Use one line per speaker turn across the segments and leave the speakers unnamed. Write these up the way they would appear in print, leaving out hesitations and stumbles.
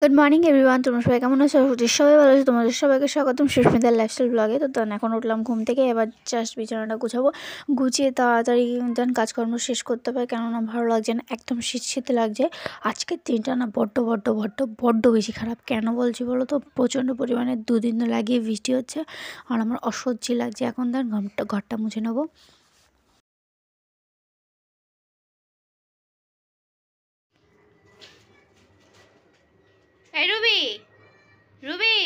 Good morning everyone, তোমরা সবাই কেমন আছো? সবাই ভালো আছো। তোমাদের সবাইকে স্বাগতম সুস্মিতার লাইফস্টাইল ব্লগে। তো এখন উঠলাম ঘুম থেকে, এবার জাস্ট বিছানাটা গুছাবো, গুছিয়ে তাড়াতাড়ি কাজকর্ম শেষ করতে হবে, কেননা ভালো লাগছে না, একদম শীত শীত লাগছে। আজকের দিনটা না বড্ড বেশি খারাপ। কেন বলছি বলো তো? প্রচণ্ড পরিমাণে দুদিন লাগিয়ে বৃষ্টি হচ্ছে, আর আমার অসহ্য লাগছে। এখন ঘরটা মুছে নেবো। এই রুবি, রুবি,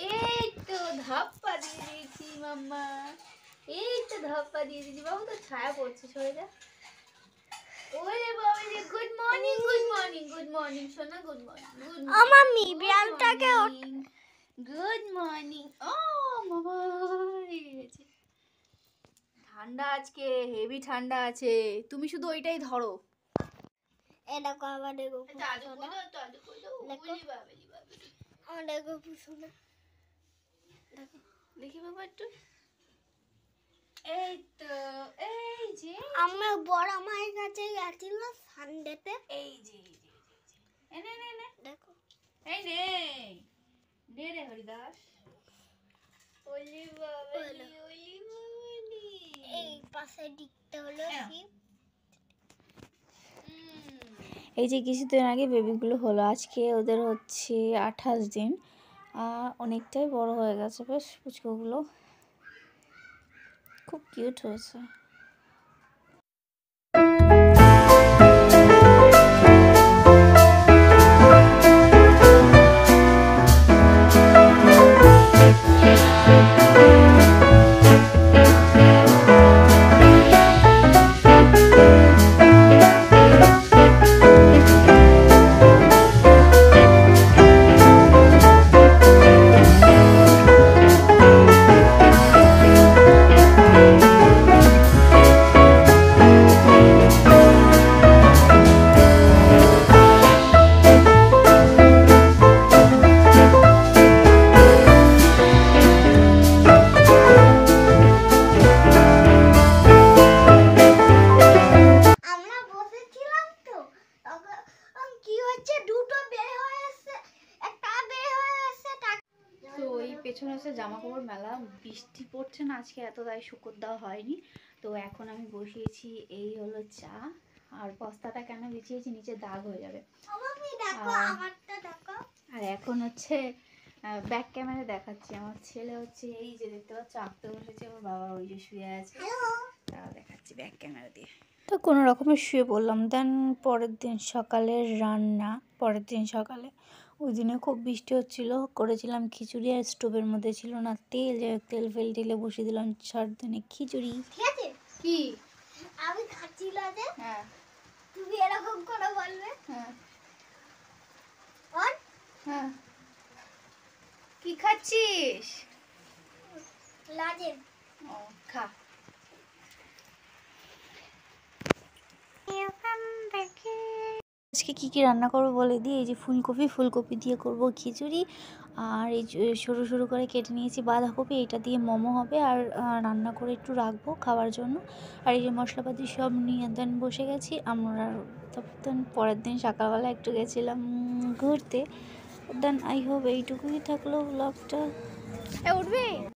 এই তো ধাপ্পা দিয়ে দিয়েছি মাম্মা, এই তো ধাপ্পা দিয়ে দিয়েছি। বাবু তো ছায়া পড়ছে, সরে যা। ওরে বাবা রে, good morning good morning good morning সোনা, good morning good morning. Mummy বিড়ালটাকে গুড মর্নিং। ও বাবা রে, ঠান্ডা আজকে, হেভি ঠান্ডা আছে। তুমি শুধু ওইটাই ধরো।
এটা কবার দেখো
আজু কইলো তো, আজু কইলো ওলি বাবালি বাবালি।
দেখো পুষুনা,
দেখো দেখি বাবা একটু। এই তো, এই যে
আমরা বড় মায়ের কাছে গেছিলাম সানডেতে।
এই যে এনে নে নে,
দেখো
এই নে নে রে হরিদাস। ওলি বাবালি ওলি বাবালি।
এই পাশে দিকটা হলো শিব।
এই যে কিছুদিন আগে বেবিগুলো হলো, আজকে ওদের হচ্ছে 28 দিন। অনেকটাই বড় হয়ে গেছে, বেশ পুচকুগুলো খুব কিউট হয়েছে। পেছনে হচ্ছে জামা কাপড় মেলা, বৃষ্টি পড়ছে না আজকে এত, তাই শুকোর দেওয়া হয়নি। তো এখন আমি বসিয়েছি, এই হলো চা। আর বস্তাটা কেন বিছিয়েছি, নিচে দাগ হয়ে যাবে। আর এখন হচ্ছে ব্যাক ক্যামেরা দেখাচ্ছি। আমার ছেলে হচ্ছে এই যে দেখতে পাচ্ছ আঁকতে বসেছে, আমার বাবা ওই যে শুয়ে আছে, তাও দেখাচ্ছি ব্যাক ক্যামেরা দিয়ে। তো কোনো রকমে শুয়ে পড়লাম। দেন পরের দিন সকালের রান্না, পরের দিন সকালে ওই দিনে খুব বৃষ্টি হচ্ছিল, করেছিলাম খিচুড়ি, আর স্টোভের মধ্যে ছিল না তেল, যাই হোক তেল ফেল ঢেলে বসিয়ে দিলাম সারাদিনে খিচুড়ি।
ঠিক আছে
কি
আমি খাচ্ছিলাম যে,
হ্যাঁ
তুমি এরকম করে বলবে।
হ্যাঁ
অন
হ্যাঁ, কি খাচ্ছিস?
লাজে
ও খা। আজকে কী কী রান্না করবো বলে দিই। এই যে ফুলকপি দিয়ে করব খিচুড়ি, আর এই সরু সরু করে কেটে নিয়েছি বাঁধাকপি, এটা দিয়ে মোমো হবে, আর রান্না করে একটু রাখবো খাওয়ার জন্য। আর এই যে মশলাপাতি সব নিয়ে দেন বসে গেছি আমরা। তখন পরের দিন সকালবেলা একটু গেছিলাম ঘুরতে। দেন আই হোপ এইটুকুই থাকলো ব্লগটা। উঠবে।